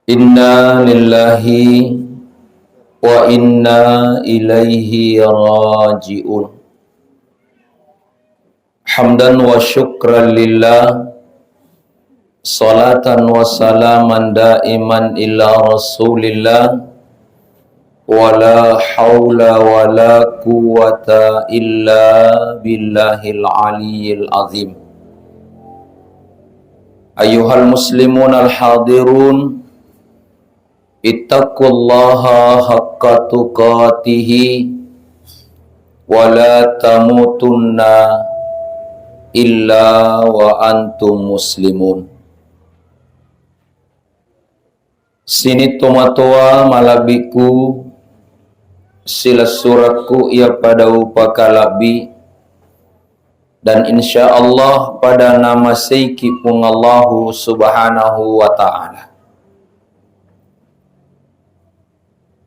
Inna lillahi wa inna ilaihi raji'un. Hamdan wa syukran lillah, salatan wa salaman daiman ila rasulillah, wa la hawla wa la quwwata illa billahil aliyyil azim. Ayyuhal muslimun al-hadirun, ittaqullaha haqqa tuqatihi wa la tamutunna illa wa antum muslimun. Sini tomatua malabiku sila suraku ia pada upakalabi, dan insya Allah pada nama Sayyidi Allahu subhanahu wa ta'ala.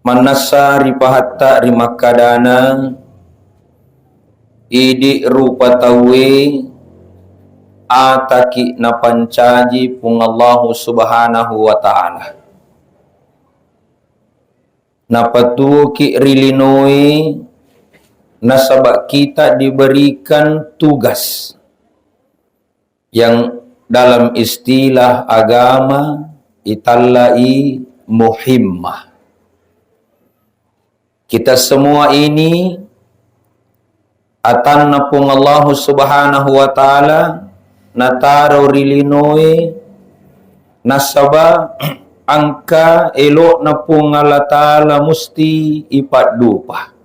Manasa ripahatta rimakadana idi rupa tawe ataki napancaji pungallahu subhanahu wa ta'ala. Napatu ki rilinoi nasabak kita diberikan tugas yang dalam istilah agama itallai muhimmah. Kita semua ini atanna pungallahu subhanahu wa ta'ala nataro rilinoi nasaba angka elok na pungala ta'ala musti ipat dupa.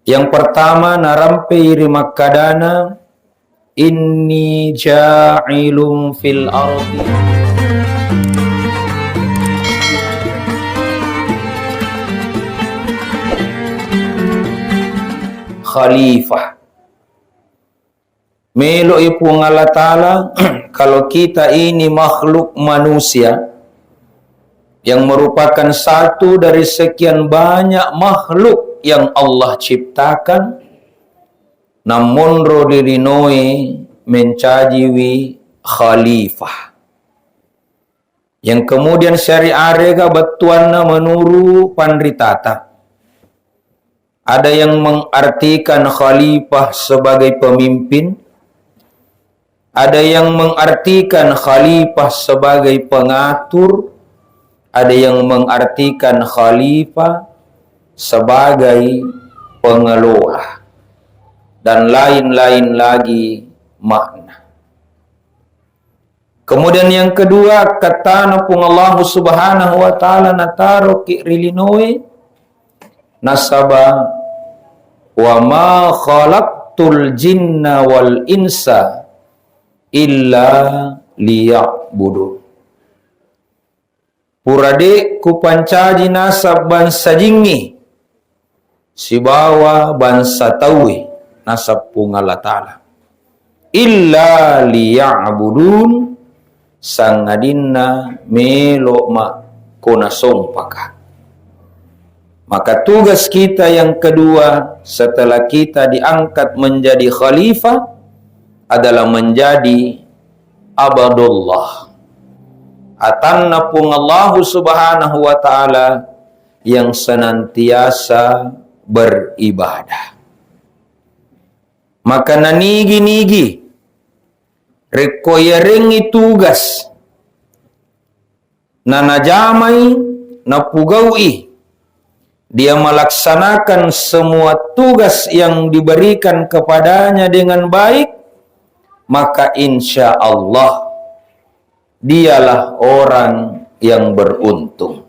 Yang pertama narampe rimakadana inni ja'ilum fil ardi khalifah. Melo ipu Allah Ta'ala kalau kita ini makhluk manusia yang merupakan satu dari sekian banyak makhluk yang Allah ciptakan, namun rodirinoi mencajiwi khalifah yang kemudian syari'arega batuanna menuru pandritata. Ada yang mengartikan khalifah sebagai pemimpin, ada yang mengartikan khalifah sebagai pengatur, ada yang mengartikan khalifah sebagai pengelola, dan lain-lain lagi makna. Kemudian yang kedua, kata napung Allah subhanahu wa ta'ala nataro ki'rilinoi nasaba wa ma khalaqtul jinna wal insa illa liya'budun. Purade kupancaji nasab bansa jingi sibawa bansa tawi nasab pungala ta'ala illa liya'budun sangadinna melo ma kona sompaka. Maka tugas kita yang kedua setelah kita diangkat menjadi khalifah adalah menjadi abadullah. Atanna pungallahu subhanahu wa ta'ala yang senantiasa beribadah. Maka nanigi-nigi rekoyeringi tugas nanajamai napugawi dia melaksanakan semua tugas yang diberikan kepadanya dengan baik, maka insya Allah dialah orang yang beruntung.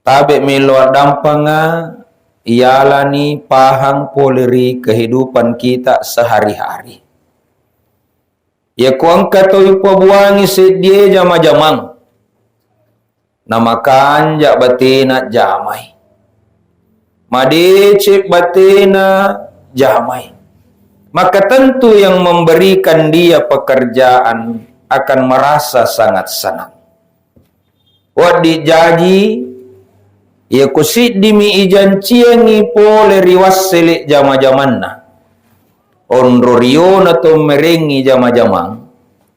Tabe melo dampanga ialah ni pahang poleri kehidupan kita sehari-hari. Ya kuang katoi pabuangi sedia jama-jamang. Namakan jak batina jamai. Madecek batina jamai. Maka tentu yang memberikan dia pekerjaan akan merasa sangat senang. Wadi jaji ya kusit dimi ijan ciangi pole riwas selik jama-jamanna. Onrorion atau merengi jama-jamang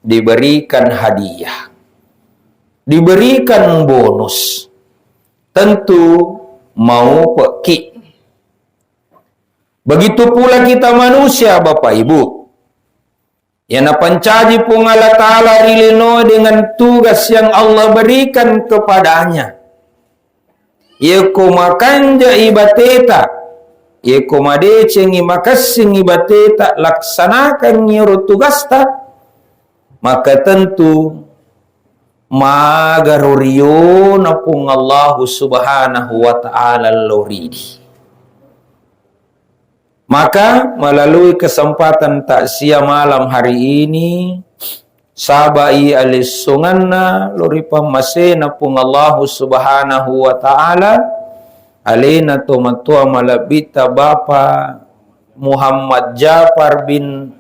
diberikan hadiah, diberikan bonus, tentu mau peki. Begitu pula kita manusia, Bapak Ibu. Yang pancaji pun Allah Ta'ala rilino dengan tugas yang Allah berikan kepadanya. Ia makan ja ibateta, ia madeceng makasing ibateta laksanakan nyuruh tugas tak, maka tentu magarurio napung Allah Subhanahu wa Ta'ala loridi. Maka melalui kesempatan takziah malam hari ini, sabai alis sunganna lori pamasena pung Allah Subhanahu wa Ta'ala alena tomatua malabita Bapa Muhammad Jafar bin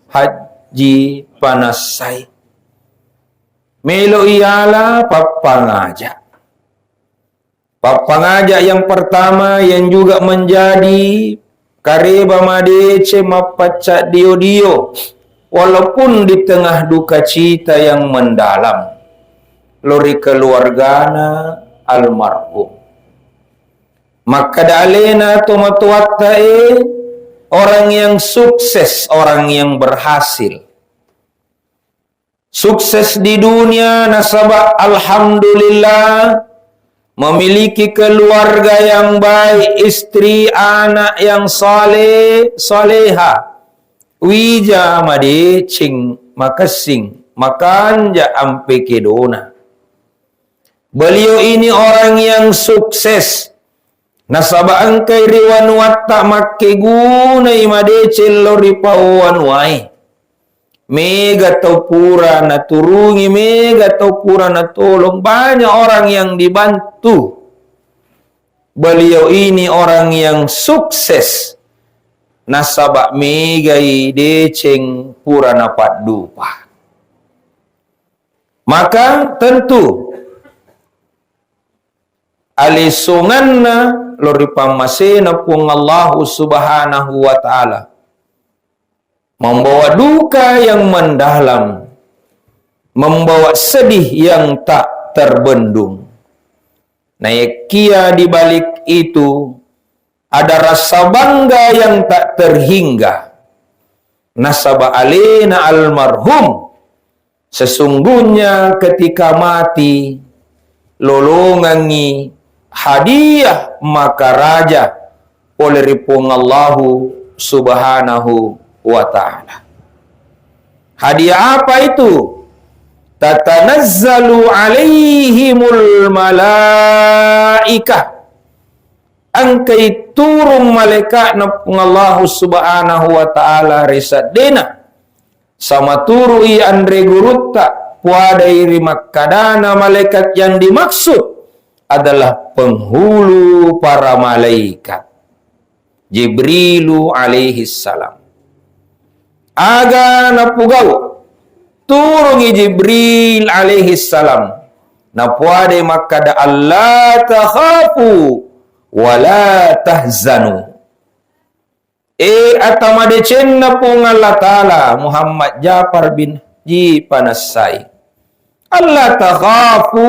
Haji Panasai. Melo ialah papangaja. Papangaja yang pertama yang juga menjadi kareba madece mapaca dio-dio walaupun di tengah duka cita yang mendalam lori keluargana almarhum. Maka dalena tomatuattae orang yang sukses, orang yang berhasil. Sukses di dunia nasabah alhamdulillah, memiliki keluarga yang baik, istri, anak yang saleh, saleha. Wija madecing makasing makan ja ampe kedona. Beliau ini orang yang sukses. Nasabah angkai riwan watta makke gunai madecil lori pauan wai. Mega tau pura na turungi, mega tau pura na tolong. Banyak orang yang dibantu. Beliau ini orang yang sukses. Nasabak megai deceng pura na dupa. Maka tentu alisunganna lori pamasena pung Allah Subhanahu wa Ta'ala membawa duka yang mendalam, membawa sedih yang tak terbendung. Nah, kia di balik itu ada rasa bangga yang tak terhingga. Nasaba alena almarhum, sesungguhnya ketika mati lolongangi hadiah maka raja oleh ripung Allahu Subhanahu wa Ta'ala. Hadiah apa itu? Tatanazzalu alaihimul malaikah. Angkai turun malaikat napung Allah Subhanahu wa Ta'ala risadena. Sama turui andre gurutta puadai rimakadana malaikat yang dimaksud adalah penghulu para malaikat. Jibrilu alaihi salam. Aga napugau turungi Jibril alaihi salam napuade makada Allah takhafu wala tahzanu. Atamade cenna pung Allah Ta'ala Muhammad Jafar bin Haji Panasai. Allah takhafu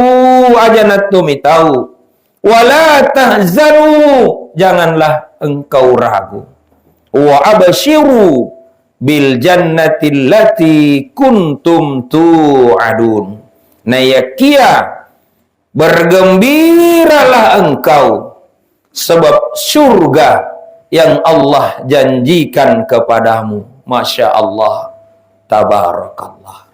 aja natumi tahu wala tahzanu, janganlah engkau ragu. Wa abshiru bil jannati allati kuntum tu'adun. Nah ya kia, bergembiralah engkau sebab surga yang Allah janjikan kepadamu. Masya Allah, tabarakallah.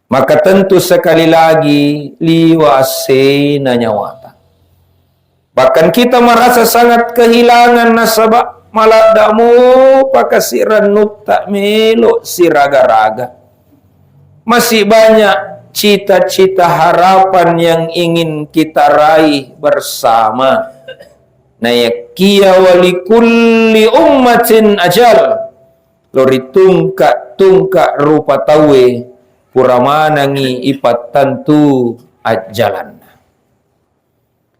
Maka tentu sekali lagi liwasena nyawata. Bahkan kita merasa sangat kehilangan nasabah maladamu pakasiran tak melo si raga-raga. Masih banyak cita-cita harapan yang ingin kita raih bersama. Nah ya kia wali kulli ummatin ajal. Lori tungka rupa tawe puramanangi ipat tantu ajalan.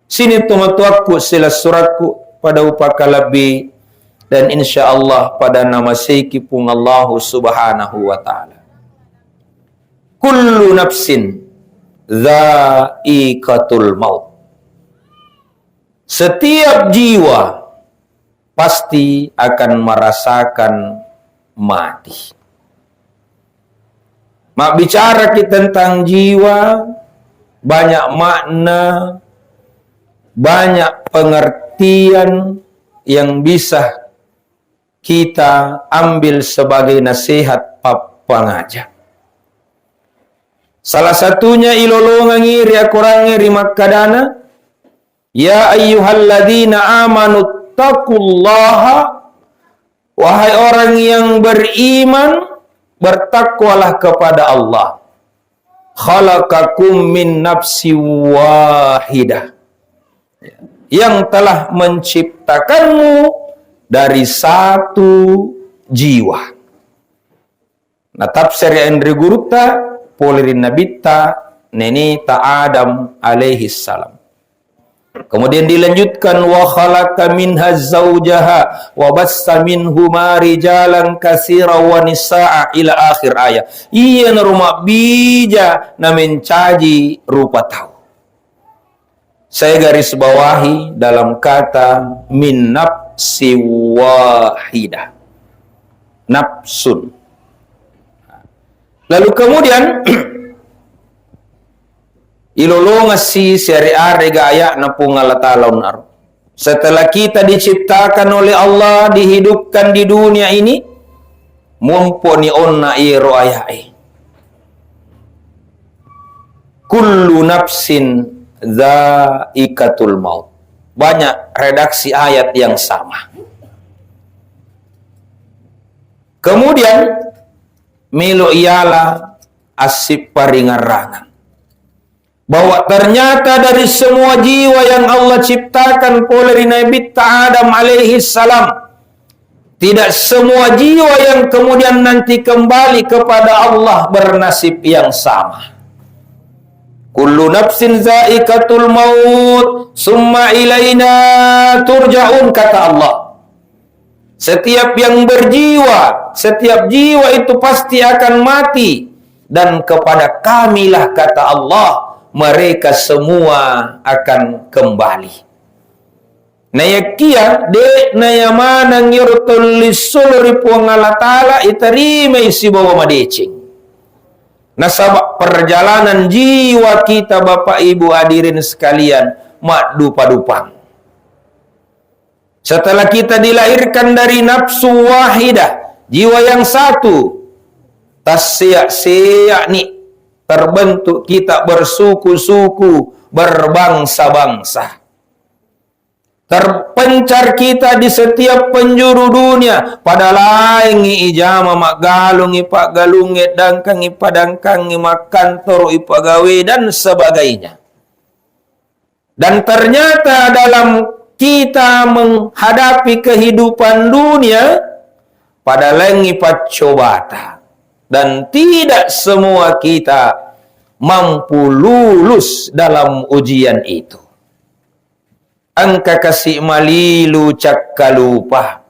Sini tumatuakku sila suratku pada upakalabi dan insya Allah pada nama seiki pung Allah Subhanahu wa Ta'ala. kullu nafsin dha'iqatul maut. Setiap jiwa pasti akan merasakan mati. Mak bicara kita tentang jiwa, banyak makna, banyak pengertian yang bisa kita ambil sebagai nasihat pangajak. Salah satunya ilolongan ngiri akurangi rimakadana, ya ayyuhalladzina amanu taqullaha, wahai orang yang beriman, bertakwalah kepada Allah. Khalaqakum min nafsi wahidah, yang telah menciptakanmu dari satu jiwa. Nah, tafsir Andri Gurukta polirin nabita nenita Adam alaihi salam. Kemudian dilanjutkan wa khalaqa minha zawjaha wa bassa minhuma rijalan katsira wa nisaa ila akhir ayat. Iya na rumah bija na mencaji rupa tahu. Saya garis bawahi dalam kata min nafsi wahidah. Nafsun. Lalu kemudian ilolonga si syariah regaya na pungalatalaun ar. Setelah kita diciptakan oleh Allah, dihidupkan di dunia ini, mumpuni onna iro ayai. Kullu nafsin dha'iqatul maut. Banyak redaksi ayat yang sama. Kemudian milo ialah asip paringarangan, bahwa ternyata dari semua jiwa yang Allah ciptakan oleh Nabi Adam alaihi salam, tidak semua jiwa yang kemudian nanti kembali kepada Allah bernasib yang sama. Kullu nafsin dha'iqatul maut, summa ilaina turja'un, kata Allah. Setiap yang berjiwa, setiap jiwa itu pasti akan mati, dan kepada kamilah, kata Allah, mereka semua akan kembali. Nayakia de nayamana ngirtul lisulri puangala ta'ala itarime isi bawa madecing. Nasabak perjalanan jiwa kita, Bapak Ibu hadirin sekalian, mak dupa-dupang. Setelah kita dilahirkan dari nafsu wahidah, jiwa yang satu, tasya-sya nih, terbentuk kita bersuku-suku, berbangsa-bangsa. Terpencar kita di setiap penjuru dunia, pada lain ijama mak galung ipak galunge dangkang ipadangkang mak kantor ipagawe dan sebagainya. Dan ternyata dalam kita menghadapi kehidupan dunia pada lengi pacobata, dan tidak semua kita mampu lulus dalam ujian itu. Angka kasih malilu cakkalupa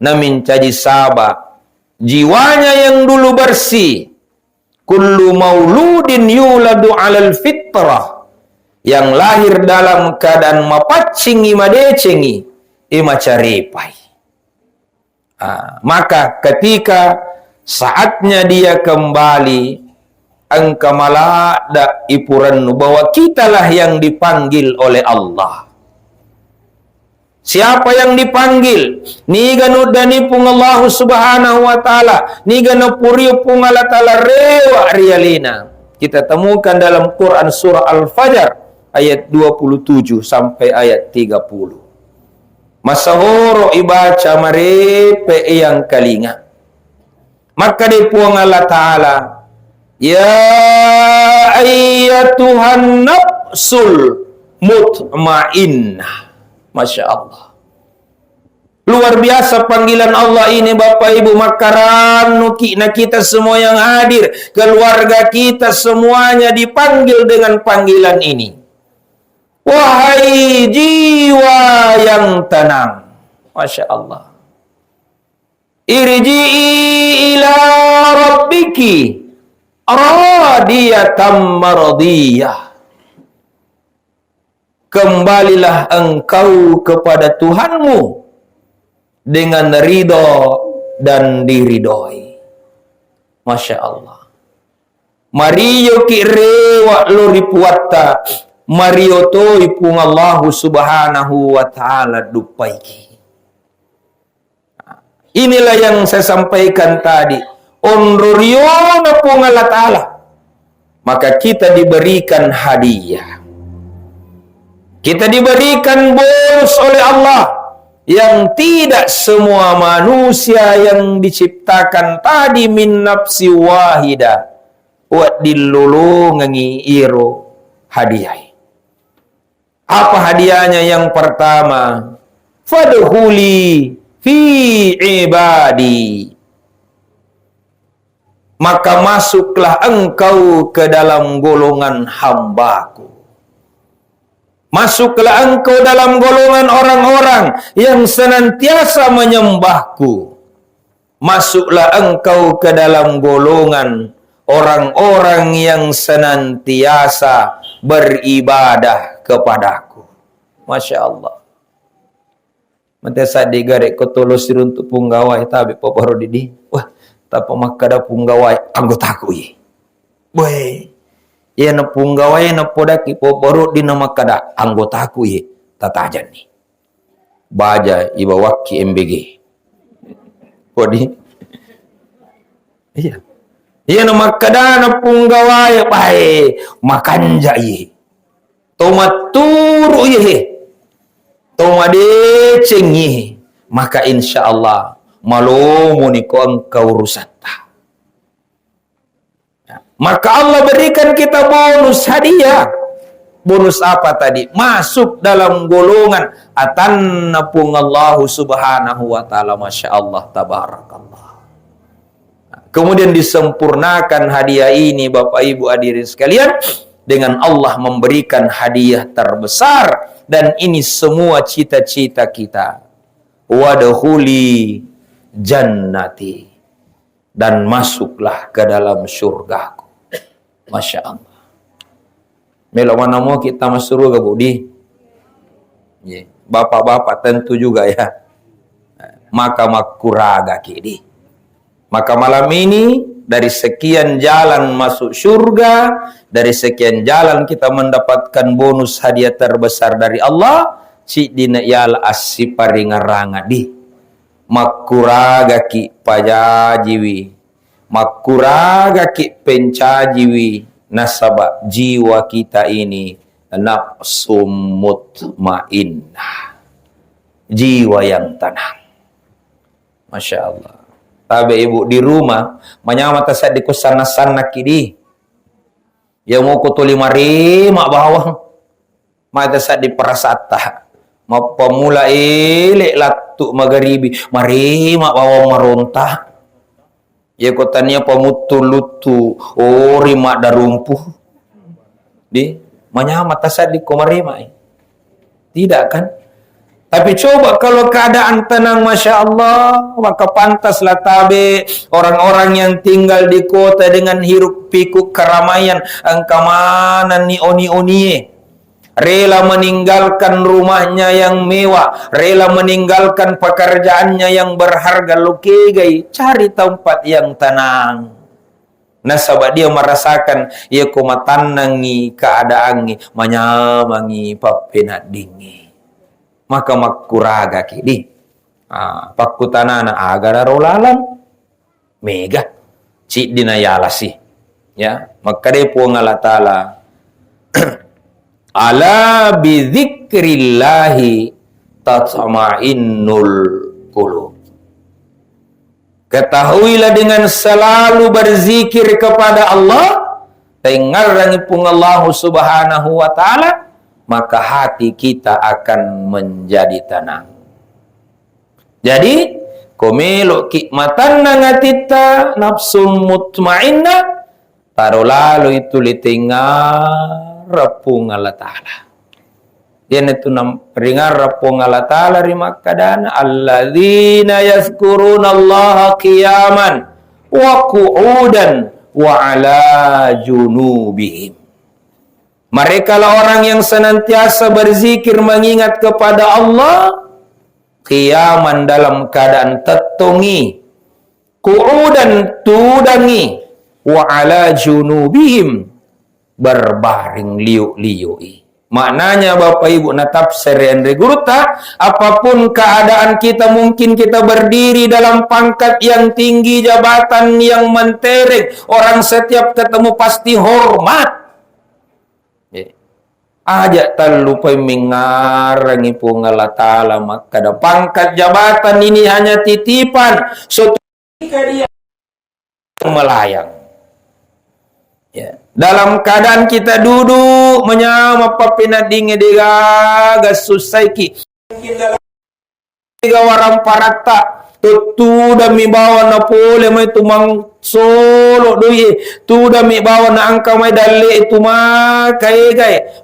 namin caji sabah jiwanya yang dulu bersih. Kullu mauludin yuladu alal fitrah, yang lahir dalam keadaan mapacingi madecengi ima caripai. Maka ketika saatnya dia kembali, angka malada ipurannu bahwa kitalah yang dipanggil oleh Allah. Siapa yang dipanggil? Niga nudani pung Allah subhanahu wa ta'ala, niga napuriu pung Allah ta'ala rewa rialina. Kita temukan dalam Quran surah Al-Fajr ayat 27 sampai ayat 30. Masahoro ibaca marepe yang kalinga. Maka di puang Allah Ta'ala, ya ayyatuhan nafsul mutmainnah. Masya Allah. Luar biasa panggilan Allah ini, Bapak Ibu. Makaran na kita semua yang hadir, keluarga kita semuanya dipanggil dengan panggilan ini. Wahai jiwa yang tenang, Masya Allah, irji'i ila rabbiki radiyatan mardiyah. Kembalilah engkau kepada Tuhanmu dengan ridho dan diridhoi. Masya Allah. Mariyo ki rewa lori puatta, mariyo to ipung Allah subhanahu wa ta'ala dupaiki. Inilah yang saya sampaikan tadi. Onroriona pung Allah Ta'ala. Maka kita diberikan hadiah. Kita diberikan bonus oleh Allah yang tidak semua manusia yang diciptakan tadi min nafsi wahida wa dilulungangi iro hadiah. Apa hadiahnya? Yang pertama, fadkhuli fi ibadi, maka masuklah engkau ke dalam golongan hambaku. Masuklah engkau dalam golongan orang-orang yang senantiasa menyembahku. Masuklah engkau ke dalam golongan orang-orang yang senantiasa beribadah kepadaku. Masya Allah. Mentesa digarek kotolosir untuk punggawai tabi poporo didi. Wah, tapa makada punggawai anggotaku ye. Boy. Ya na punggawai na podaki poporo di nama kada anggotaku ye tatajan ni. Baja ibawaki MBG. Podi. Iya. Iya nama kada na punggawai bae makanja ye. Tomaturu ye. Tomadeceng ye. Maka insya Allah malomo ni ko engkau rusata. Maka Allah berikan kita bonus hadiah. Bonus apa tadi? Masuk dalam golongan atannapung Allah subhanahu wa ta'ala. Masya Allah, tabarakallah. Kemudian disempurnakan hadiah ini Bapak Ibu hadirin sekalian dengan Allah memberikan hadiah terbesar. Dan ini semua cita-cita kita. Wadkhuli jannati, dan masuklah ke dalam surgaku. Masya Allah. Melo mana mau kita masuk surga budi? Bapak-bapak tentu juga ya. Maka makuraga kini. Maka malam ini dari sekian jalan masuk surga, dari sekian jalan kita mendapatkan bonus hadiah terbesar dari Allah. Si dina yal asiparingaranga di. Makuraga ki pajajiwi. Makuraga ki pencajiwi. Nasaba jiwa kita ini nafsu mutmainnah, jiwa yang tenang. Masya Allah. Tabe ibu di rumah menyamata saat di kusana-sana kidi yang mau kutuli mari mak bawang mata saat di perasata mau pemula elek latu magaribi mari mak bawang meronta. Ya kotanya pemutulutu ori mak darumpuh di mata saat di komarima. Tidak kan? Tapi coba kalau keadaan tenang, Masya Allah, maka pantaslah tabe orang-orang yang tinggal di kota dengan hiruk pikuk keramaian angkamanan ni oni-onie. Rela meninggalkan rumahnya yang mewah, rela meninggalkan pekerjaannya yang berharga, lukegai, cari tempat yang tenang. Nasabah dia merasakan ia kumatanangi keadaannya, manyamangi papenat dingi. Maka makuraga kini. Pakutanana agara rolalang mega cik dinayalasi. Ya, maka dia puang Allah Ta'ala ala bidzikrillahi tatma'innul qulub. Ketahuilah dengan selalu berzikir kepada Allah, dengarangi pun Allah subhanahu wa ta'ala, maka hati kita akan menjadi tenang. Jadi, komelo kikmatan nangatita nafsun mutmainnah, taruh lalu itu litingar rapung Allah Ta'ala. Dia itu ringar rapung Allah Ta'ala rimakadana alladzina yazkuruna Allah qiyaman wa qu'udan wa ala junubihim. Mereka lah orang yang senantiasa berzikir mengingat kepada Allah, qiyaman dalam keadaan tetungi, qu'udan tudangi, wa ala junubihim berbaring liuk-liui. Maknanya Bapak Ibu na tafsir Andre Guruta, apapun keadaan kita, mungkin kita berdiri dalam pangkat yang tinggi, jabatan yang mentereng, orang setiap ketemu pasti hormat. Ajak terlupa mengarangi pun Allah Ta'ala, maka ada pangkat jabatan ini hanya titipan, suatu ketika dia melayang. Ya. Dalam keadaan kita duduk menyama papina dinge digaga susaiki mungkin dalam tiga warang parata tu dami bawa na pole mai tumang solo doi tu dami bawa na angka mai dalle itu makai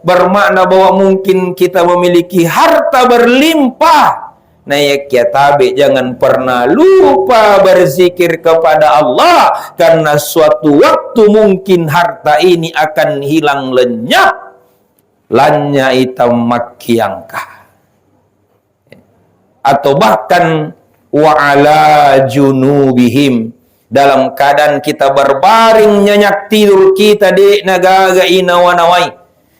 bermakna bahwa mungkin kita memiliki harta berlimpah. Nah ya tabe jangan pernah lupa berzikir kepada Allah, karena suatu waktu mungkin harta ini akan hilang lenyap, lanya hitam makiangka, atau bahkan wa ala junubihim, dalam keadaan kita berbaring nyenyak tidur kita di nagaga inawanawai.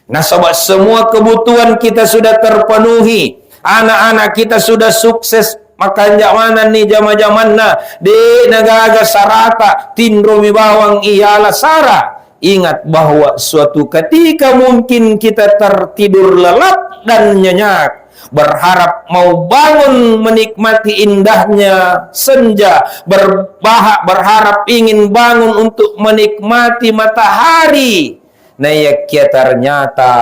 Nah sobat, semua kebutuhan kita sudah terpenuhi. Anak-anak kita sudah sukses, makan mana nih jama-jamanna di negara sarata tindromi bawang iyalah sara. Ingat bahwa suatu ketika mungkin kita tertidur lelap dan nyenyak, berharap mau bangun menikmati indahnya senja, berharap ingin bangun untuk menikmati matahari. Nah ya ternyata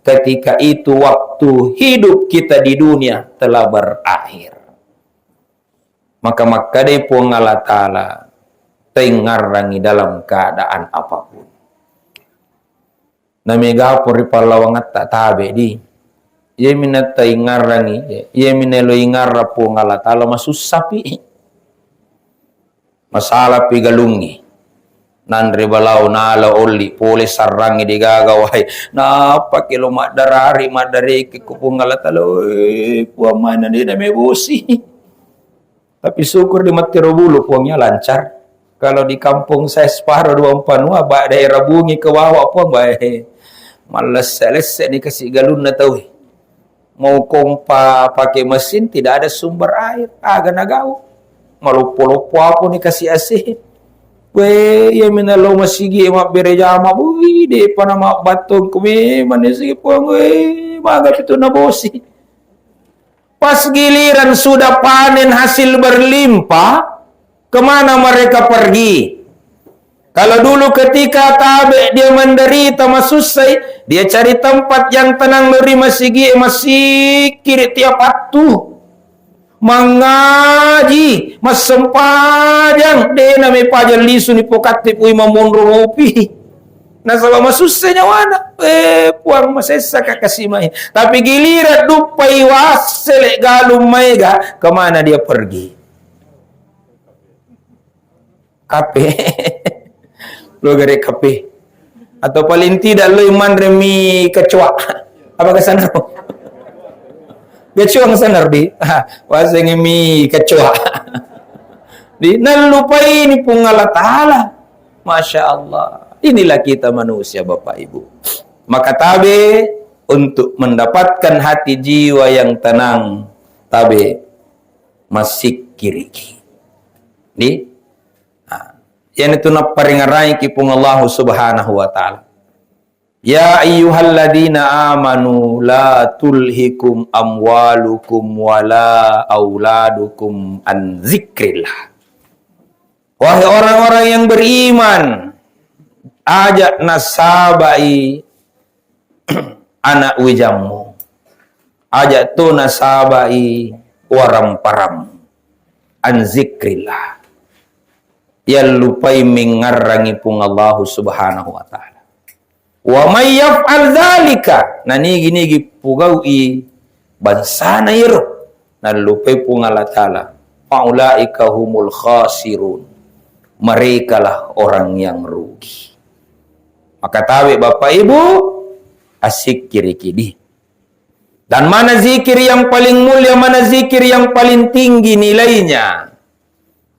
ketika itu waktu hidup kita di dunia telah berakhir. Maka makadai pun Allah Ta'ala tengarangi dalam keadaan apapun. Namiga puri palawangat tak tabe di. Ia minat tengarangi, ia minelo ingarra pun Allah Ta'ala masusapi. Masalah pigalungi. Nandri balau nala oli pole sarangi digagawai na pakilo madarari kikupungala talo puang mana dia na mebosi. Tapi syukur di Matiro Bulu puangnya lancar. Kalau di kampung saya separuh 24 ba daerah bungi ke bawah puang bae malas selesai dikasih galun na tahu. Mau kompa pakai mesin tidak ada sumber air, agak nagau. Malupo-lupo apa nih kasih asih. We ya minalo masigi mak bereja mak bui de panama batong kumi manisigi puang we maga itu nabosi. Pas giliran sudah panen hasil berlimpah, kemana mereka pergi? Kalau dulu ketika tabe dia menderita masusai, dia cari tempat yang tenang dari masigi masih kiri tiap waktu. Mengaji masempajang de nami pajal lisu ni pokati pui mamunro ngopi nasaba masusenya wana puang masesa kakasih main, tapi giliran dupai wasele galum maiga kemana dia pergi? Kape lo gare kape atau paling tidak lo iman remi kecoa apa kesana Kecoa sanar di, waseng mi kecoa. Di nalupai ini pun Allah Ta'ala. Masya Allah. Inilah kita manusia Bapak Ibu. Maka tabe untuk mendapatkan hati jiwa yang tenang, tabe masih kiriki. Di, yang itu nak peringarai kipung Allah Subhanahu Wa Ta'ala. Ya ayyuhalladzina amanu la tulhikum amwalukum wala auladukum an zikrillah. Wahai orang-orang yang beriman, ajak nasabai anak wijamu. Ajak tu nasabai waram param an zikrillah. Yang lupai mengarangi pun Allah Subhanahu Wa Ta'ala. Wa may yaf'al dzalika nani gini pugaui bansana iro nalupay pung Allah Ta'ala faulaika humul khasirun, merekalah orang yang rugi. Maka tahu Bapak Ibu, asyikir kidi. Dan mana zikir yang paling mulia, mana zikir yang paling tinggi nilainya?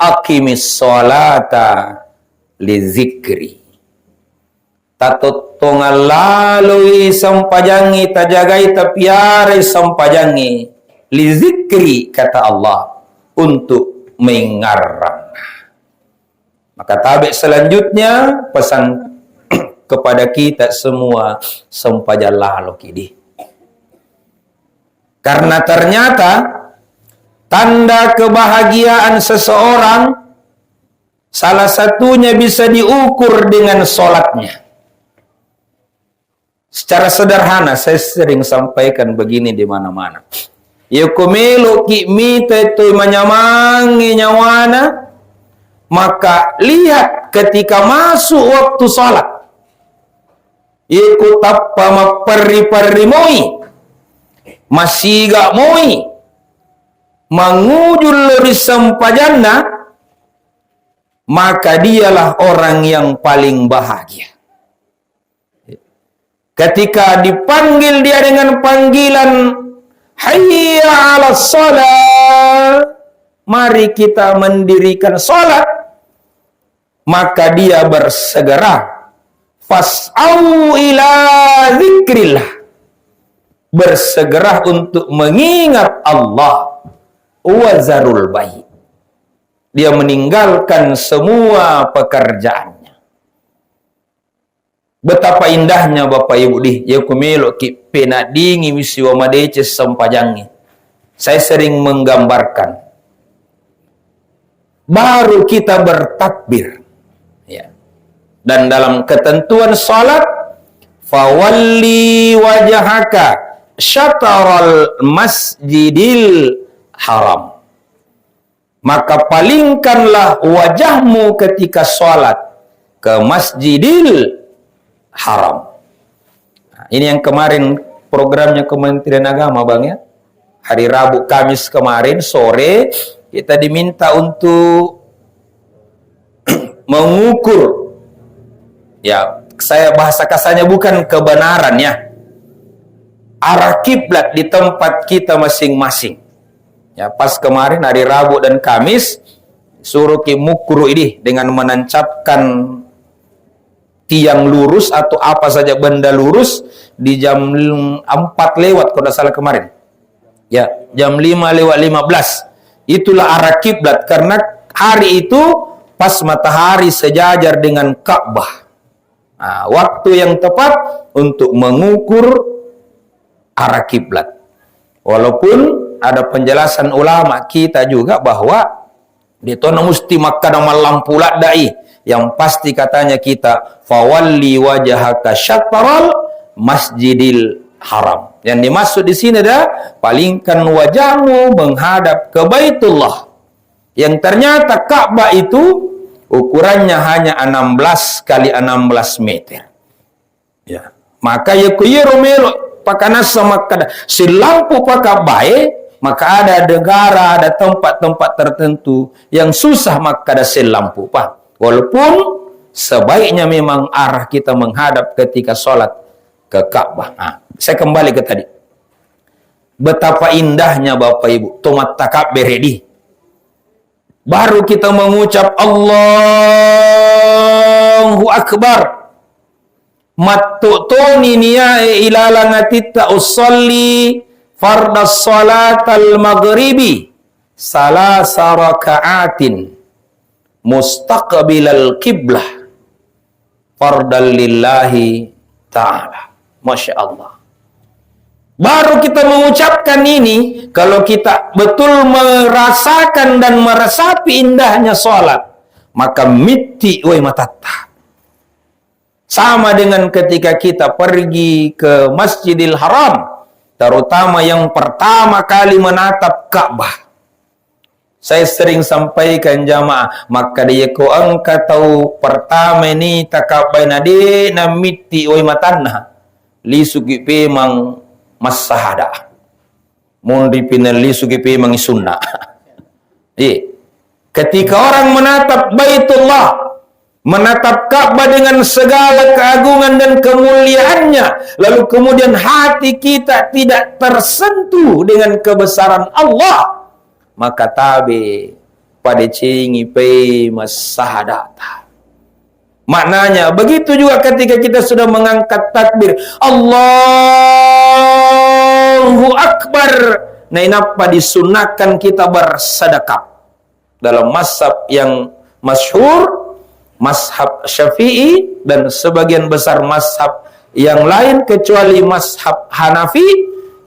Aqimis sholata li zikri. Tatuttungal lalui sampajangi tajagai tapiare sampajangi li zikri, kata Allah, untuk mengarang. Maka tabik selanjutnya pesan kepada kita semua, sampajan lalu kidi. Karena ternyata tanda kebahagiaan seseorang salah satunya bisa diukur dengan sholatnya. Secara sederhana saya sering sampaikan begini di mana-mana. Yakumelu ki'mita itu menyamangi nyawana, maka lihat ketika masuk waktu sholat. Ikut apa mapari-pari moi, masih gak moi, mengujul risampajanna, maka dialah orang yang paling bahagia. Ketika dipanggil dia dengan panggilan hayya 'alas shalah, mari kita mendirikan salat, maka dia bersegera fas'au ila zikrillah, bersegera untuk mengingat Allah, wazarul bai', dia meninggalkan semua pekerjaannya. Betapa indahnya Bapak Ibu di yakumelo ki penadingi misiwa madece sampajangi. Saya sering menggambarkan, baru kita bertakbir, ya. Dan dalam ketentuan salat, fawalli wajhaka syataral masjidil haram, maka palingkanlah wajahmu ketika salat ke Masjidil Haram. Nah, ini yang kemarin programnya Kementerian Agama, Bang, ya. Hari Rabu Kamis kemarin sore kita diminta untuk mengukur, ya, saya bahasa kasarnya bukan kebenaran, ya, arah kiblat di tempat kita masing-masing. Ya, pas kemarin hari Rabu dan Kamis suruh kimukru ini dengan menancapkan tiang lurus atau apa saja benda lurus di jam 4 lewat kalau tidak salah kemarin. Ya, jam 5 lewat 15. Itulah arah kiblat karena hari itu pas matahari sejajar dengan Ka'bah. Nah, waktu yang tepat untuk mengukur arah kiblat. Walaupun ada penjelasan ulama kita juga bahwa di tona musti Makkah malam pula dai, yang pasti katanya kita fawalli wajhaka syatral masjidil haram. Yang dimaksud di sini adalah palingkan wajahmu menghadap ke Baitullah. Yang ternyata Ka'bah itu ukurannya hanya 16 kali 16 meter. Ya, maka ya kuyero pakana sama kada si lampu pakai baik, maka ada negara, ada tempat-tempat tertentu yang susah maka ada sel lampu, Pak. Walaupun sebaiknya memang arah kita menghadap ketika sholat ke Ka'bah. Nah, saya kembali ke tadi. Betapa indahnya Bapak Ibu, tomat takabir ready. Baru kita mengucap Allahu Akbar. Mattutuni niyae ilalangatita usalli fardas salatal maghribi salasa raka'atin mustaqbilal qiblah fardal lillahi ta'ala. Masya Allah. Baru kita mengucapkan ini, kalau kita betul merasakan dan meresapi indahnya sholat, maka miti wai matata. Sama dengan ketika kita pergi ke Masjidil Haram, terutama yang pertama kali menatap Ka'bah. Saya sering sampaikan jamaah, maka dia ko angka tahu pertama ini takabai nade na miti oi matanna lisugi pemang masahada mundi pinali sugi pemang sunna. Ketika orang menatap Baitullah, menatap Ka'bah dengan segala keagungan dan kemuliaannya, lalu kemudian hati kita tidak tersentuh dengan kebesaran Allah, maka tabe pada cingi pe masahadata. Maknanya begitu juga ketika kita sudah mengangkat takbir Allahu Akbar, nah inapa disunahkan kita bersedekap. Dalam mazhab yang masyhur, mazhab Syafi'i dan sebagian besar mazhab yang lain kecuali mazhab Hanafi,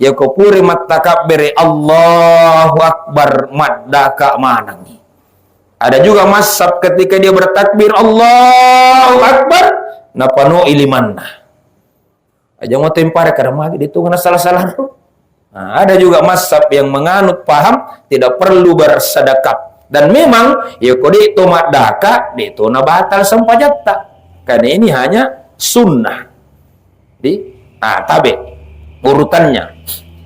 ya kupuri mattakabbiri Allahu Akbar maddaka manangi. Ada juga mazhab ketika dia bertakbir Allahu Akbar napano ilimanna. Aja mau tempare kada magi itu kena salah-salah. Nah, ada juga mazhab yang menganut paham tidak perlu bersedekap. Dan memang ya kodi itu maddaka itu na batal sampajatta. Karena ini hanya sunnah. Tabe urutannya.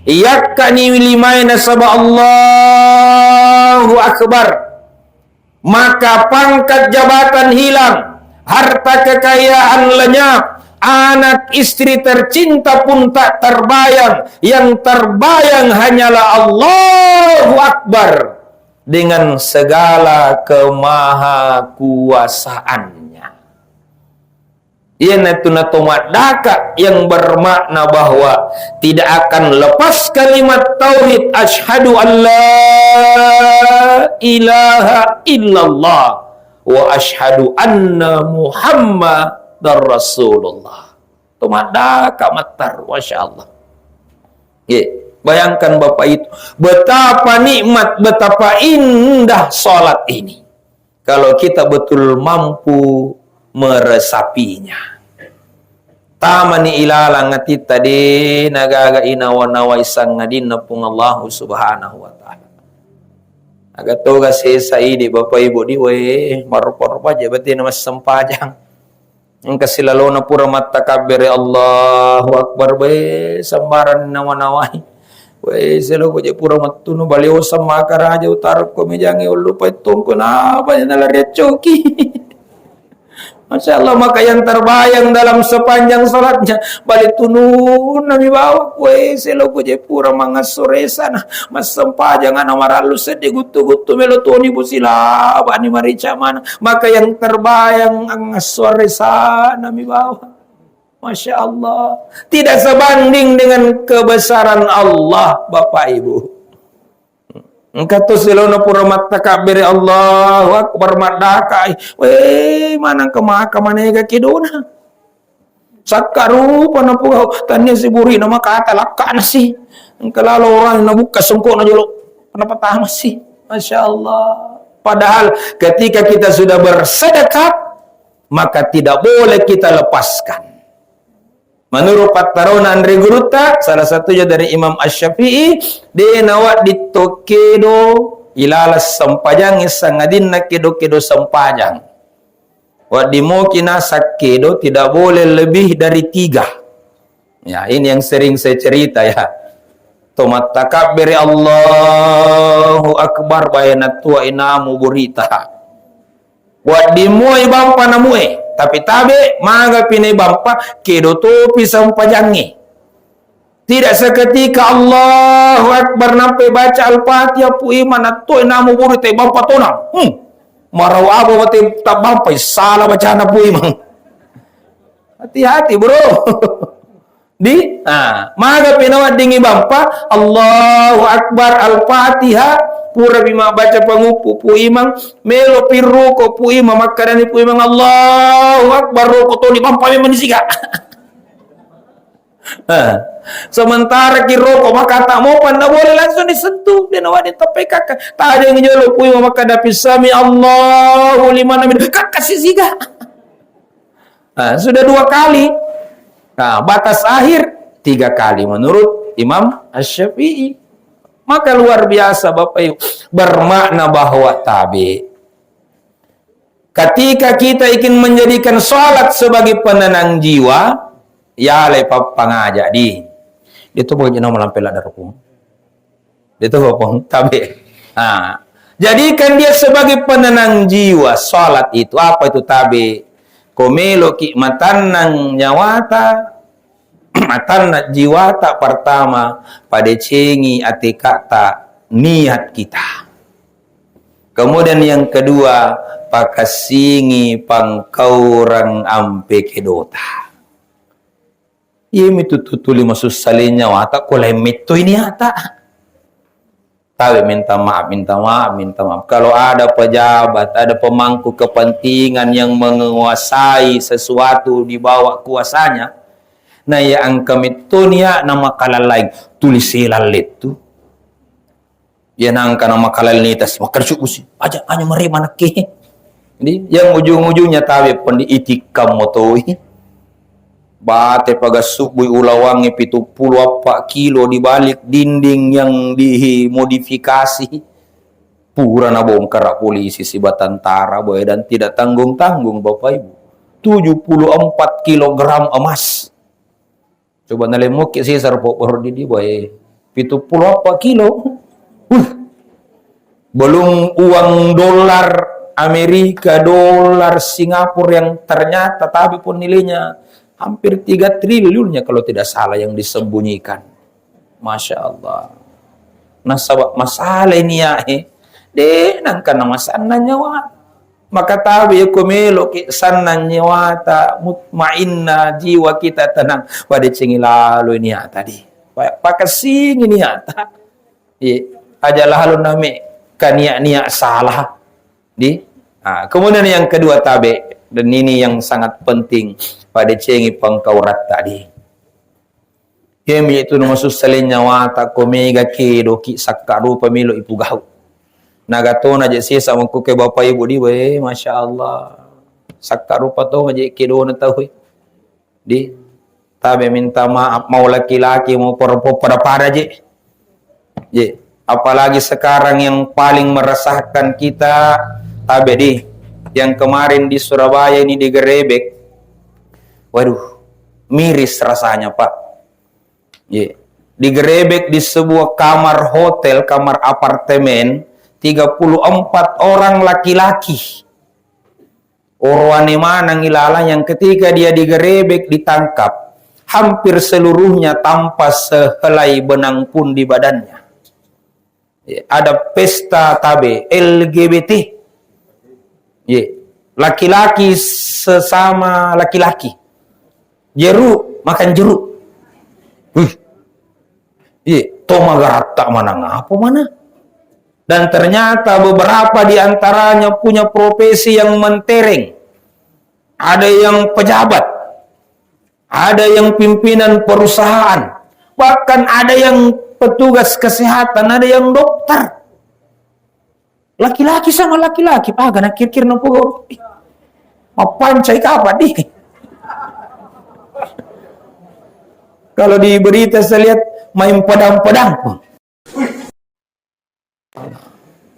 Iyakkani limaina saba Allahu Akbar. Maka pangkat jabatan hilang, harta kekayaan lenyap, anak istri tercinta pun tak terbayang. Yang terbayang hanyalah Allahu Akbar dengan segala kemahakuasaannya. Iana tunatomadaka yang bermakna bahwa tidak akan lepas kalimat tauhid asyhadu an la ilaha illallah wa asyhadu anna Muhammadar Rasulullah. Tumadaka matar, masyaallah. Bayangkan Bapak itu, betapa nikmat, betapa indah salat ini. Kalau kita betul mampu meresapinya. Tamani ilala ngati tadi nagaga inawa-nawa isang ngadin na pong Allah subhanahu wa ta'ala. Agatoga sesa ini Bapak Ibu di marupar-rupar aja berarti nama sempajang. Yang kasilalo na pura mata kabiri Allahu Akbar sambaran nawa-nawai. Selo ko je pura matuno baliw sa makaraja utara ko mejangi lupa itong ko na apa na choki. Masya Allah, maka yang terbayang dalam sepanjang salatnya balik tunun nami bawa selo ko je pura mga soresana mas sempajangan amaralu sedih gutu-gutu melotoni busila bani marica mana, maka yang terbayang ang soresa nami bawa. Masya Allah, tidak sebanding dengan kebesaran Allah, Bapak Ibu. Engkau silona pura mata kabiri Allahu Akbar madaka. Manang kemaka kidona. Sakaru panapu tanya si buri nama kata lakka nasi. Engkau lalu orang nabuka sengkok na jolo. Kenapa tahu sih? Masya Allah. Padahal ketika kita sudah bersedekap, maka tidak boleh kita lepaskan. Menurut Patarona Andre Guruta, salah satunya dari Imam Asy-Syafi'i, dia nawat di tokedo ilalas sampajang isangadin na kedo-kedo sampajang. Wa dimo kinasak kedo tidak boleh lebih dari 3. Ya, ini yang sering saya cerita ya. Tomat takabbiri Allahu Akbar bayanat tua inamu burita. Wa dimo ibampa namue. Tapi tabe maga pinay bampa kedo topi sampajangi. Tidak seketika Allahu Akbar nampai baca Al-Fatihah pu iman atau namu buru te bampa tonang. Marau abo mati tak bampai salah bacaan pu iman. Hati-hati bro. Maga pinawat dingi bampa Allahu Akbar Al-Fatihah pura bima baca pangupu pu imang melo pirru ko pu imang makarani pu imang Allahu Akbar roko to di bampa memang disiga. Sementara kiroko maka tak mau panda boleh langsung disentuh dan awak ditepi kakak tak ada yang nyolo pu imang maka dapi sami Allahu liman hamid kakak sisiga. Sudah 2 kali. Batas akhir 3 kali menurut Imam Asy-Syafi'i. Maka luar biasa Bapak Ibu, bermakna bahwa tabi ketika kita ingin menjadikan salat sebagai penenang jiwa, ya lepa pangajak di itu boleh nama lampai ladar pun itu bapang tabi. Jadikan dia sebagai penenang jiwa. Salat itu apa itu tabe? Komelo ki matanang nyawata, matanang jiwata pertama pada cengi ati kata niat kita. Kemudian yang kedua, pakasingi pangkaurang ampe kedota. Yemi tutuli masus salinya wata kolai mito ini ata. Tahu minta maaf, minta maaf, minta maaf. Kalau ada pejabat, ada pemangku kepentingan yang menguasai sesuatu di bawah kuasanya, nah ya angka mitonia nama kalalain tulis silalit tu. Ya nangka nama kalalitas makar syukusi aja hanya merema nakeh. Jadi yang ujung-ujungnya tahu pendi itikam motoi. Bate pagasubui ulawangi 74 kilo di balik dinding yang dimodifikasi. Pura na bongkar polisi si Batantara boy dan tidak tanggung-tanggung Bapak Ibu. 74 kilogram emas. Coba nalemuk si sarpo di boy. 74 kilo. Belum uang dolar Amerika, dolar Singapura yang ternyata tapi pun nilainya hampir 3 triliunnya kalau tidak salah yang disembunyikan. Masya Allah. Nasabak masalah ini ya nangka nama sana nyawa. Maka tahu ya kumelo ki sana nyawa ta mutmainna jiwa kita tenang pada cengi lalu ini ya tadi. Pakasing ini ya ta. Aja lalu name kaniak-niak salah. Kemudian yang kedua tabe dan ini yang sangat penting pada cengi pangkaurat tadi. Kemi itu maksud salinya wata komega kedo ki sakkaru pemilu ipu gau. Nagatona je sisa mangku ke Bapak Ibu di we Masya Allah. Sakkaru pato aja kedo na tahu. Di tabe minta maaf mau laki-laki mau perempuan pada je. Apalagi sekarang yang paling meresahkan kita tabe di yang kemarin di Surabaya ini digerebek. Waduh, miris rasanya Pak. Digerebek di sebuah kamar hotel, kamar apartemen, 34 orang laki-laki. Orwane mana ngilala yang ketika dia digerebek ditangkap, hampir seluruhnya tanpa sehelai benang pun di badannya. Ada pesta tabe LGBT. Laki-laki sesama laki-laki. Jeruk makan jeruk. Toma garata mana ngapa mana? Dan ternyata beberapa di antaranya punya profesi yang mentereng. Ada yang pejabat, ada yang pimpinan perusahaan, bahkan ada yang petugas kesehatan, ada yang dokter. Laki-laki sama laki-laki, pagana kir-kir nopo. Mapancai kapan di? Kalau di berita saya lihat main pedang-pedang.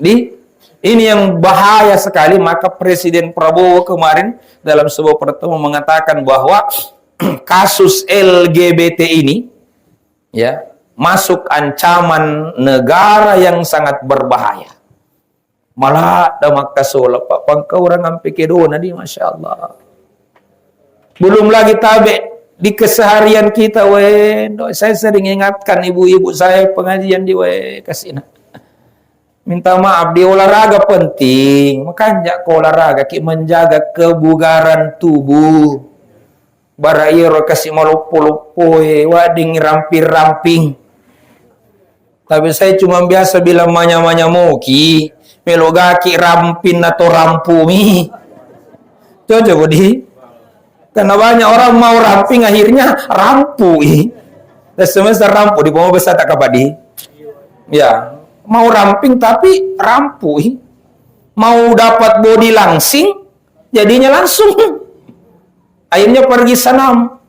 Ini yang bahaya sekali. Maka Presiden Prabowo kemarin dalam sebuah pertemuan mengatakan bahwa kasus LGBT ini ya masuk ancaman negara yang sangat berbahaya. Malah damak kasola Pak pangkauran ampe kedona di Masya Allah. Belum lagi tabe di keseharian kita saya sering ingatkan ibu-ibu saya pengajian di kasina. Minta maaf di olahraga penting, makanya olahraga ki menjaga kebugaran tubuh. Barairo kasih malupo-lupo wading ramping-ramping. Tapi saya cuma biasa bilang manya-manya moki, melogaki rampin atau rampumi. Coba di. Karena banyak orang mau ramping akhirnya rampui. Dan semester rampu di bawah besar tak kapadi. Ya, mau ramping tapi rampui. Mau dapat body langsing, jadinya langsung. Akhirnya pergi senam.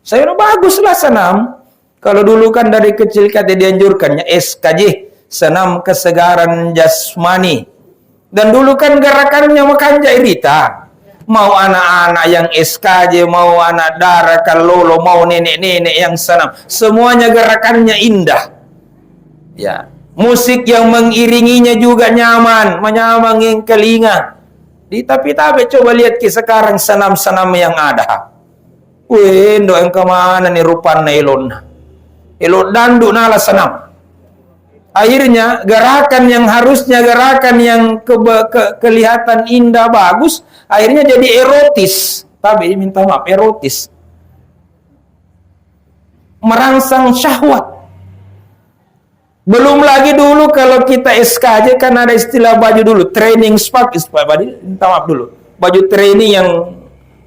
Saya udah baguslah senam. Kalau dulu kan dari kecil kata dianjurkannya SKJ, senam kesegaran jasmani. Dan dulu kan gerakannya makan jairita. Mau anak-anak yang SKJ, mau anak darah kalolo, mau nenek-nenek yang senam, semuanya gerakannya indah. Ya, Musik yang mengiringinya juga nyaman, menyamangin telinga. Tapi coba lihat sekarang senam-senam yang ada. Wih, ndo yang kemana nih rupan elon. Elon dandu nala senam. Akhirnya gerakan yang harusnya gerakan yang kelihatan indah bagus, akhirnya jadi erotis. Tapi minta maaf, erotis. Merangsang syahwat. Belum lagi dulu kalau kita SKJ kan ada istilah baju dulu, training spak, minta maaf dulu. Baju training yang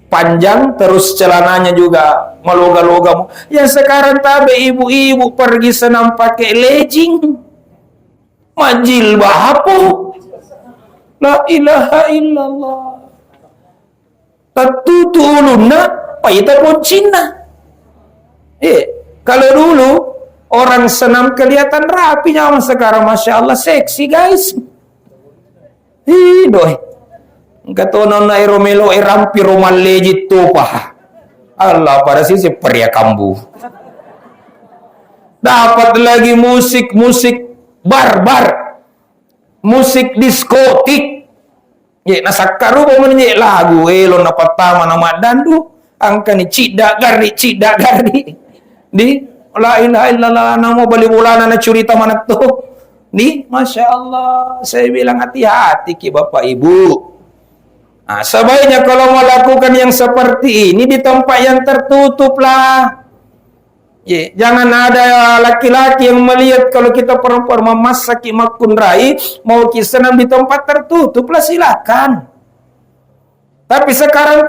panjang terus celananya juga meloga-loga. Yang sekarang ibu-ibu pergi senam pakai legging. Majil bahapo. La ilaha illallah. Tatutu ulunna paita pun Cina. Kalau dulu orang senam kelihatan rapi, nyaman. Sekarang Masya Allah seksi guys. Doi. Kata nona Romelo rampi romal legit topa. Allah pada sisi pria kambu. Dapat lagi musik bar, musik diskotik. Nasakaru pemenye lagu elon dapat tama nama dandu. Angka ni cidak gardi. Di la ilaha illallah nama bali bulana na curita mana tuh. Nih, Masya Allah, saya bilang hati-hati ki Bapak Ibu. Nah, sebaiknya kalau mau lakukan yang seperti ini di tempat yang tertutup lah. Jangan ada laki-laki yang melihat kalau kita perempuan memasak makun rai, mau senam di tempat tertutup lah, silakan. Tapi sekarang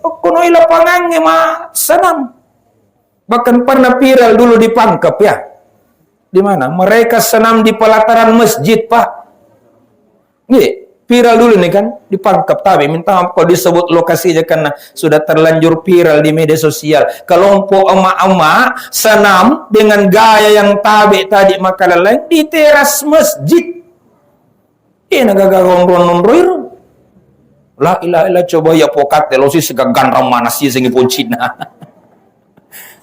kunoi lapangan mah senam. Bahkan pernah viral dulu di Pangkep ya. Di mana? Mereka senam di pelataran masjid, Pak. Viral dulu nih kan di Pangkep. Tapi minta maaf kalau disebut lokasinya karena sudah terlanjur viral di media sosial. Kelompok emak-emak senam dengan gaya yang tadi makanan lain di teras masjid. Nagagagong-ron-ron. La ilaha illallah, coba ya pokat lo sih segagan ramana sih sing pun Cina.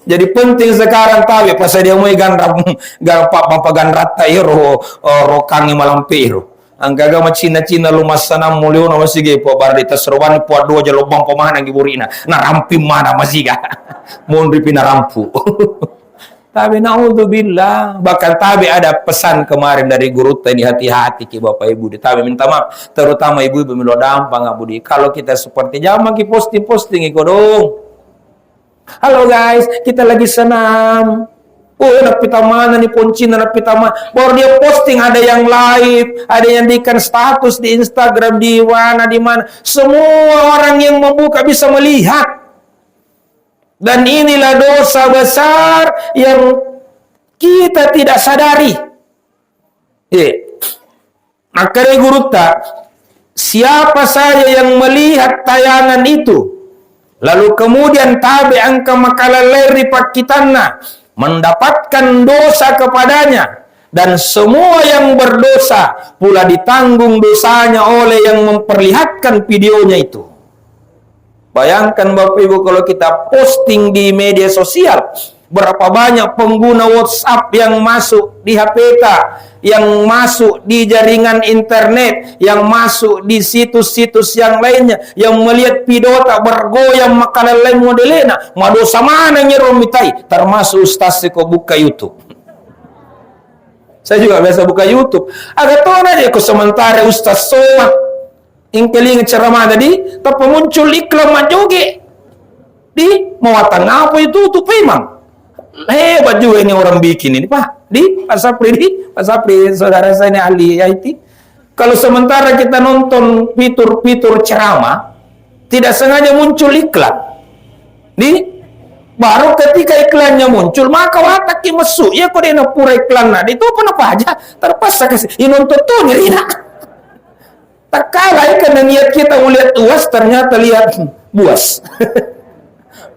Jadi penting sekarang pas dia mau ganram gandrat tayo rokangi malam pero. Anggaga Cina lu masana mulio na masige po bardita serwan po do jalo bang pemana giburina. Narampi mana masiga. Mun pinarampu. Tapi naudzubillah, bahkan ada pesan kemarin dari guru tadi, hati-hati ki Bapak Ibu. Tapi minta maaf, terutama ibu-ibu milo dampang Budi. Kalau kita seperti zaman ki posting iko dong. Halo guys, kita lagi senam. Napita mana nih poncina napita mana. Baru dia posting, ada yang live, ada yang diikan status di Instagram, di mana. Semua orang yang membuka bisa melihat. Dan inilah dosa besar yang kita tidak sadari. Maka guru siapa saja yang melihat tayangan itu, lalu kemudian angka makalalai pakitanna, mendapatkan dosa kepadanya, dan semua yang berdosa pula ditanggung dosanya oleh yang memperlihatkan videonya itu. Bayangkan Bapak Ibu kalau kita posting di media sosial, berapa banyak pengguna WhatsApp yang masuk di HP kita, yang masuk di jaringan internet, yang masuk di situs-situs yang lainnya, yang melihat video tak bergoyang makanan lain modelena, madosa mana nyeromitai, termasuk ustaz kok buka YouTube. Saya juga biasa buka YouTube. Agak tahu aja kok sementara ustaz somat ingkeling ceramah tadi, tapi muncul iklan majoge di mawatan apa itu tuh memang hebat juga ini orang bikin ini Pak. Pak Sapri saudara saya ini ahli IT. Kalau sementara kita nonton fitur ceramah, tidak sengaja muncul iklan, baru ketika iklannya muncul maka watak mesuk ya kok dia pura iklan itu apa aja terpaksa kasih nonton tuh nyerina. Tak kalah karena niat kita melihat uas, ternyata lihat buas.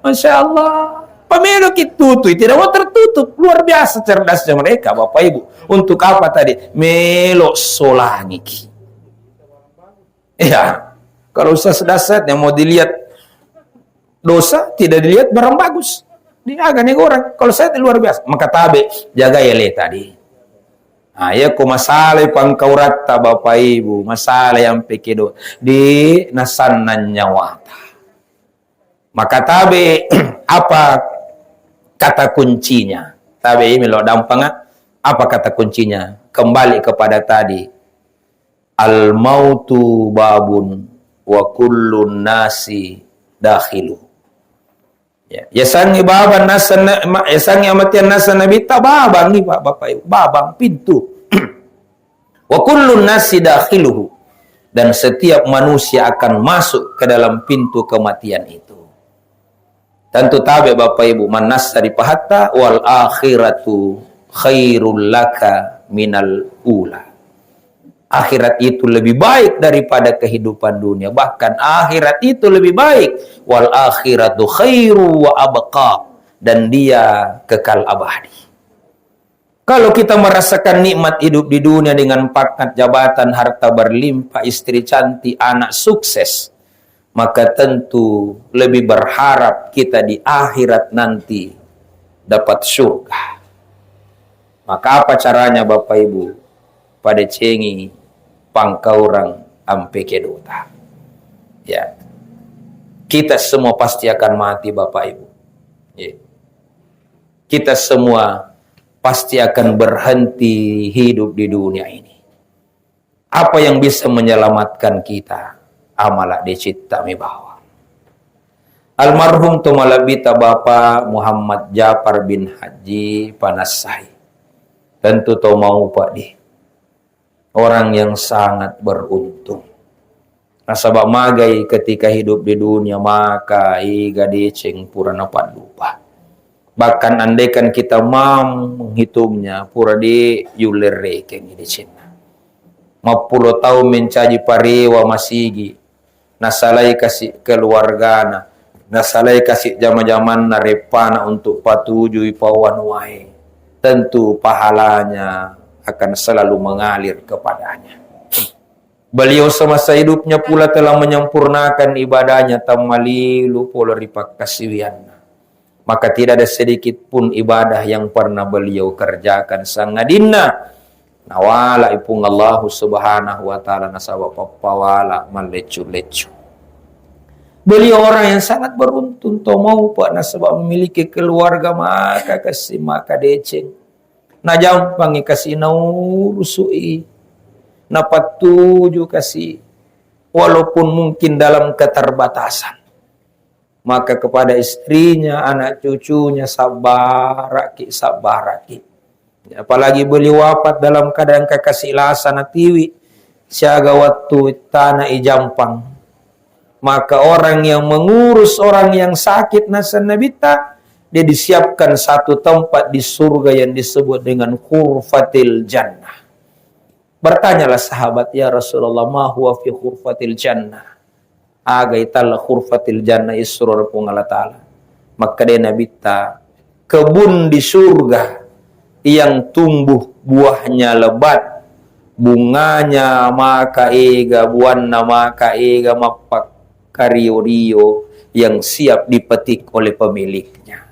Masya Allah. Pemilu itu tidak mau tertutup. Luar biasa cerdasnya mereka Bapak Ibu. Untuk apa tadi? Melok solangiki. Ya, kalau usah sedasatnya mau dilihat dosa, tidak dilihat barang bagus. Dia agak nih orang. Kalau saya luar biasa. Maka jaga ele tadi. Ya ko masalah pangkaurata Bapak Ibu, masalah yang pekedo di nasanan nyawata. Maka tabe apa kata kuncinya? Tabe ini lo dampang apa kata kuncinya? Kembali kepada tadi. Al mautu babun wa kullun nasi dakhilu. Ya sangi babang nasan ya sangi amatian nasan nabi babang ni Pak Bapak Ibu, babang pintu. Wa kullun nasi dakhiluhu, dan setiap manusia akan masuk ke dalam pintu kematian itu. Tentu tabe Bapak Ibu, manassa dipahatta wal akhiratu khairul laka minal ula. Akhirat itu lebih baik daripada kehidupan dunia. Bahkan akhirat itu lebih baik. Wal akhiratu khairu wa abqa, dan dia kekal abadi. Kalau kita merasakan nikmat hidup di dunia dengan pangkat, jabatan, harta berlimpah, istri cantik, anak sukses, maka tentu lebih berharap kita di akhirat nanti dapat surga. Maka apa caranya Bapak Ibu? Pada cengi pangkaurang ampe kedota. Ya. Kita semua pasti akan mati Bapak Ibu. Ya. Kita semua pasti akan berhenti hidup di dunia ini. Apa yang bisa menyelamatkan kita? Amalak dicipta mi bawa. Almarhum tumalabita Bapak Muhammad Jafar bin Haji Panassai. Tentu to mau Pak di. Orang yang sangat beruntung. Nasabak magai ketika hidup di dunia maka iga deceng pura napat lupa. Bahkan andaikan kita menghitungnya pura di yuler rekeng di Cina. 50 tahun mencaji parewa masigi. Nasalai kasih keluargana. Nasalai kasih zaman-zaman narepana untuk patujui pawan wae. Tentu pahalanya akan selalu mengalir kepadanya. Beliau semasa hidupnya pula telah menyempurnakan ibadahnya tamalilu poloripak kasiwianna. Maka tidak ada sedikit pun ibadah yang pernah beliau kerjakan sangadinna. Nawala ipung Allah subhanahu wa ta'ala nasawa papawala malecu-lecu. Beliau orang yang sangat beruntung. Tau mau Pak nasabak memiliki keluarga maka kasih maka deceng. Najampang kasih naurusui. Napatuju kasih. Walaupun mungkin dalam keterbatasan. Maka kepada istrinya, anak cucunya sabaraki. Apalagi beliau wafat dalam keadaan kakasilasan tiwi. Siaga waktu tanah ijampang. Maka orang yang mengurus orang yang sakit nasan nabita, dia disiapkan satu tempat di surga yang disebut dengan khurfatil jannah. Bertanyalah sahabat, ya Rasulullah, ma huwa fi khurfatil jannah? Agai tala khurfatil jannah isrur pungala ta'ala. Maka dia nabita kebun di surga yang tumbuh buahnya lebat, bunganya maka ega, buahnya maka ega mapak kario-rio yang siap dipetik oleh pemiliknya.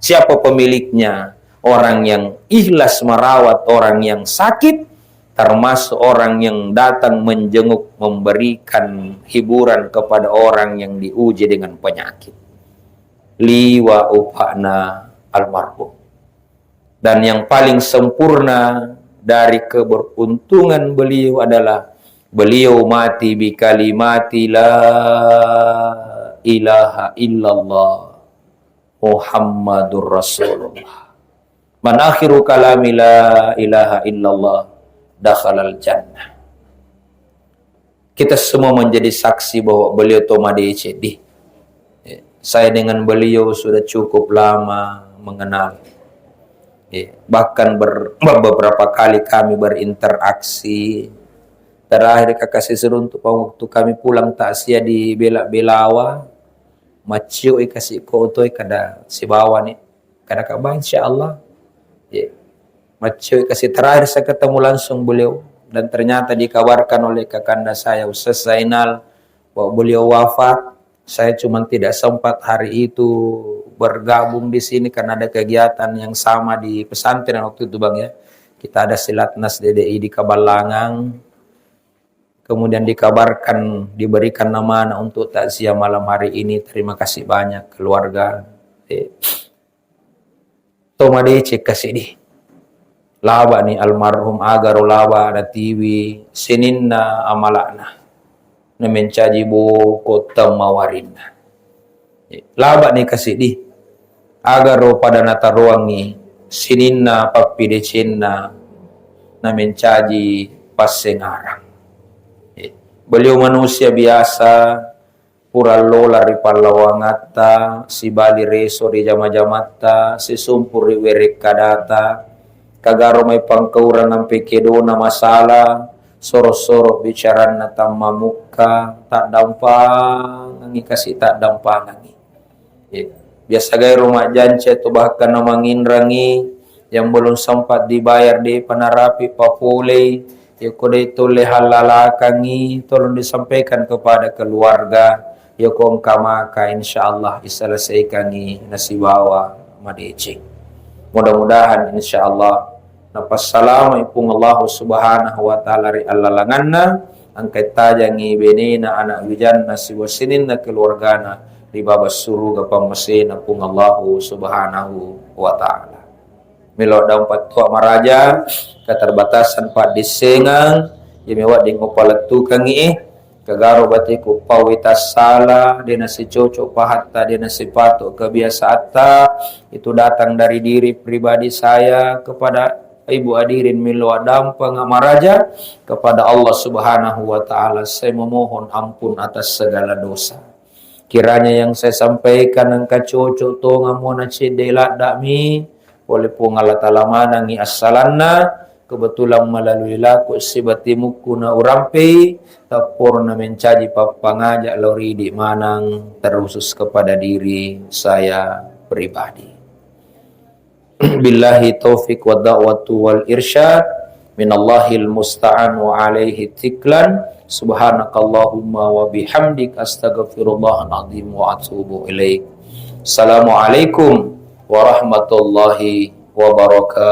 Siapa pemiliknya? Orang yang ikhlas merawat orang yang sakit, termasuk orang yang datang menjenguk, memberikan hiburan kepada orang yang diuji dengan penyakit. Liwa upana almarhum. Dan yang paling sempurna dari keberuntungan beliau adalah beliau mati bi kalimati la ilaha illallah Muhammadur Rasulullah. Man akhiru kalami la ilaha illallah dakhalal jannah. Kita semua menjadi saksi bahwa beliau tomadece di. Saya dengan beliau sudah cukup lama mengenal. Bahkan beberapa kali kami berinteraksi. Terakhir kakak seru untuk waktu kami pulang taksia di Belawa, macio kasih kotoy kada si bawa nih, kada kabar insyaallah. Macio kasih terakhir saya ketemu langsung beliau dan ternyata dikabarkan oleh kakanda saya Ustaz Zainal bahwa beliau wafat. Saya cuma tidak sempat hari itu bergabung di sini karena ada kegiatan yang sama di pesantren waktu itu Bang ya. Kita ada Silatnas DDI di Kabalangang. Kemudian dikabarkan diberikan nama anak untuk takziah malam hari ini. Terima kasih banyak keluarga. Tomade cek kasih di. Laba ni almarhum agaro laba ada TV seninna amalakna. Na mencaji bo kota mawarinna. Laba ni kasih di. Agaro pada nata ruangi sininna papidecenna na mencaji pasengarang. Beliau manusia biasa, pura lola ripalawangata, si bali reso di jama-jamata, si sumpur riwerek kadata, kagaro may pangkauran ng pekedona masalah, soro-soro bicaran na tamamuka, tak dampang, ngi kasih tak dampang ngi. Biasa gaya rumah jance atau bahkan namangin rangi, yang belum sempat dibayar di panarapi papule, ya kode itu lehalalakangi, tolong disampaikan kepada keluarga, ya kongka maka insyaallah diselesaikangi nasibawa madeci. Mudah-mudahan insyaallah napassalamu Allah subhanahu wa ta'ala ri allalanganna angkat tajangi benina anak wijanna siwasinin na keluargana di babas suruga pamasina pung Allah subhanahu wa ta'ala. Milo daun patua maraja keterbatasan pak disengang yemewat ding opalatu kangi kagaro batiku pawitas sala dina si cocok pahatta dina si pato kebiasaata itu datang dari diri pribadi saya kepada ibu hadirin milo dampang amaraja kepada Allah subhanahu wa ta'ala saya memohon ampun atas segala dosa. Kiranya yang saya sampaikan angka cocok to ngamona cedela dami oleh pungalat alamanangi asalanna kebetulan melalui laku sibatimuku na urampe tapor na mencaji papangajak lori di manang terusus kepada diri saya pribadi. Billahi taufiq wa da'watu wal irsyad minallahil musta'an wa alaihi tiklan subhanakallahumma wa bihamdik astaghfirullahal azim wa atubu ilaik. Assalamualaikum warahmatullahi wabarakatuh.